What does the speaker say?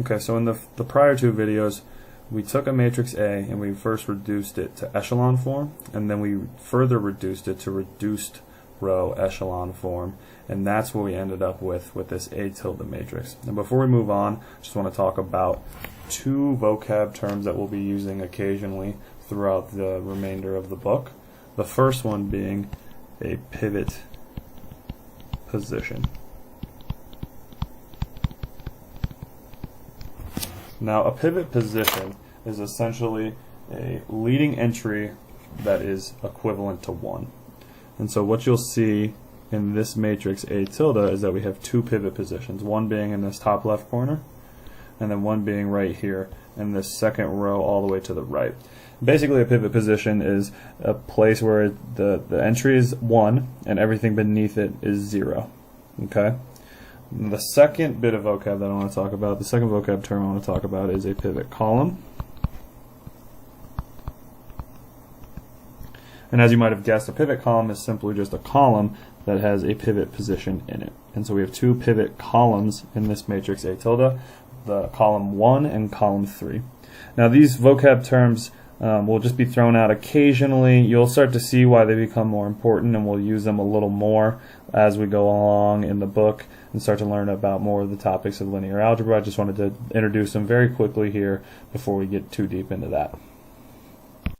Okay, so in the prior two videos, we took a matrix A and we first reduced it to echelon form, and then we further reduced it to reduced row echelon form, and that's what we ended up with this A tilde matrix. And before we move on, I just want to talk about two vocab terms that we'll be using occasionally throughout the remainder of the book. The first one being a pivot position. Now, a pivot position is essentially a leading entry that is equivalent to 1. And so what you'll see in this matrix A tilde is that we have two pivot positions, one being in this top left corner, and then one being right here in this second row all the way to the right. Basically, a pivot position is a place where the entry is 1 and everything beneath it is 0. Okay? The second bit of vocab that I want to talk about, the second vocab term I want to talk about is a pivot column. And as you might have guessed, a pivot column is simply just a column that has a pivot position in it. And so we have two pivot columns in this matrix A tilde, the column 1 and column 3. Now these vocab terms will just be thrown out occasionally. You'll start to see why they become more important, and we'll use them a little more as we go along in the book and start to learn about more of the topics of linear algebra. I just wanted to introduce them very quickly here before we get too deep into that.